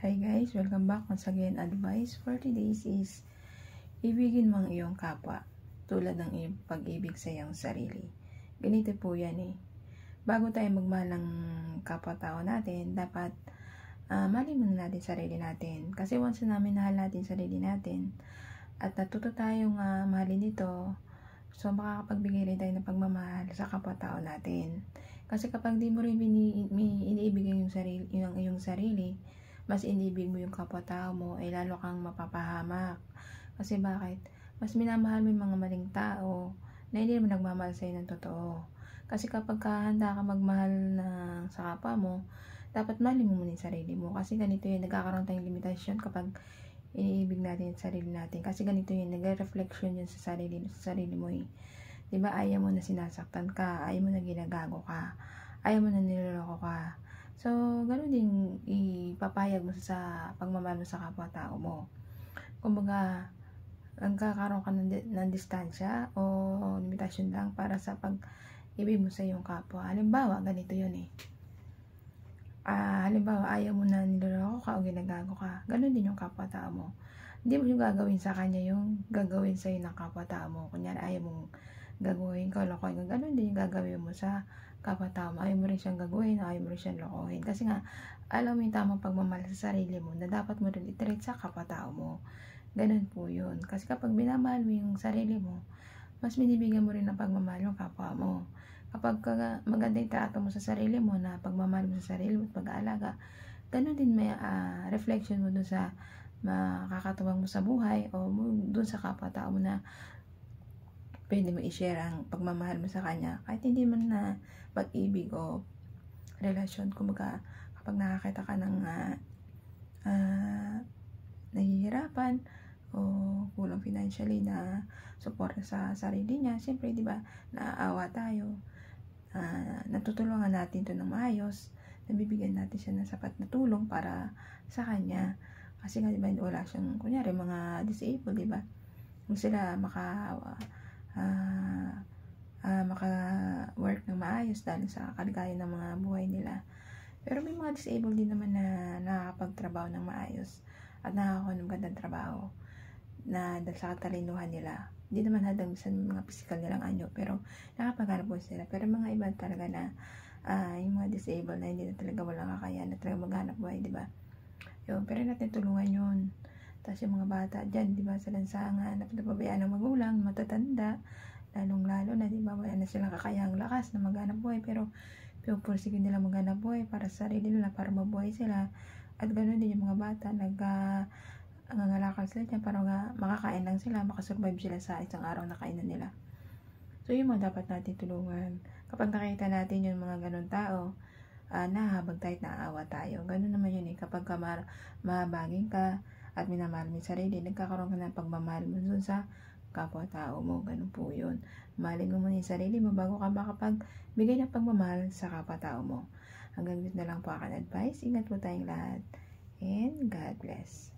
Hi guys, welcome back once again. Advice for today's is ibigin mo ang iyong kapwa tulad ng iyong pag-ibig sa iyong sarili. Ganito po yan eh. Bago tayo magmahal ng kapwa-tao natin, dapat mahalin muna natin sarili natin. Kasi once na minahal natin sarili natin at natuto tayong mahalin ito, so makakapagbigay rin tayo ng pagmamahal sa kapwa-tao natin. Kasi kapag di mo rin iniibig yung iyong sarili, mas inibig mo yung kapwa-tao mo, ay lalo kang mapapahamak. Kasi bakit? Mas minamahal mo yung mga maling tao na hindi naman nagmamahal sa'yo ng totoo. Kasi kapag handa ka magmahal sa kapwa mo, dapat mahalin mo muna yung sarili mo. Kasi ganito yun, nagkakaroon tayong limitasyon kapag iniibig natin yung sarili natin. Kasi ganito yun, nagre-reflection yun sa sarili mo eh. Diba, ayaw mo na sinasaktan ka, ayaw mo na ginagago ka, ayaw mo na niloloko ka. So, gano'n din ipapayag mo sa pagmamahal mo sa kapwa-tao mo. Kumbaga, nagkakaroon ka ng distansya o limitasyon lang para sa pag-ibig mo sa iyong kapwa. Halimbawa, ganito yun eh. Halimbawa, ayaw mo na niloloko ka o ginagago ka. Gano'n din yung kapwa-tao mo. Hindi mo yung gagawin sa kanya yung gagawin sa'yo ng kapwa-tao mo. Kunyari, ayaw mong gagawin ka, lokohin ka. Gano'n din yung gagawin mo sa kapwa-tao mo. Ayaw mo rin siyang gagawin, ayaw mo rin siyang lokohin. Kasi nga, alam mo yung tamang pagmamahal sa sarili mo na dapat mo rin i-treat sa kapwa-tao mo. Ganun po yun. Kasi kapag minamahal mo yung sarili mo, mas binibigyan mo rin ng pagmamahal yung kapwa mo. Kapag maganda yung trato mo sa sarili mo, na pagmamahal mo sa sarili mo at pag-aalaga, ganun din may reflection mo dun sa makakatuwang mo sa buhay o dun sa kapwa-tao mo na pwede mo i-share ang pagmamahal mo sa kanya kahit hindi man na pag-ibig o relasyon. Kumbaga, kapag nakakita ka ng nahihirapan o kulang financially na support sa sarili niya, siyempre, di ba, naaawa tayo, natutulungan natin to ng maayos, nabibigyan natin siya ng sapat na tulong para sa kanya. Kasi nga, di ba, wala siyang, kunyari, mga disabled, di ba, kung sila maka-work ng maayos dahil sa kaligayahan ng mga buhay nila. Pero may mga disabled din naman na nakakapagtrabaho ng maayos at nakakakuha ng gandang trabaho na dahil sa katalinuhan nila. Hindi naman hadang sa mga physical nilang anyo, pero nakapaghanap po sila. Pero mga iba talaga na yung mga disabled na hindi na talaga walang kakayahan na talaga maghanap buhay, di ba? Yun, pero natin tulungan yun. Tapos yung mga bata dyan, di ba, sa lansangan, napabayaan ng magulang, matatanda, lalong-lalo na, di ba, wala na silang kakayahang lakas na maghanap buhay, pero pupursige nila maghanap buhay para sa sarili nila, para mabuhay sila. At ganoon din yung mga bata, nangangalakal sila dyan para makakain lang sila, makasurvive sila sa isang araw na kainan nila. So, yung mga dapat natin tulungan. Kapag nakita natin yung mga ganun tao, nahabag tayo at naaawa tayo. Ganun naman yun eh. Kapag mahabagin ka at minamahal mo yung sarili, nagkakaroon ka ng pagmamahal mo dun sa kapwa-tao mo. Ganun po yun. Mahalin mo muna yung sarili mo bago ka makapagbigay ng pagmamahal sa kapwa-tao mo. Hanggang dito na lang po aking advice. Ingat po tayong lahat. And God bless.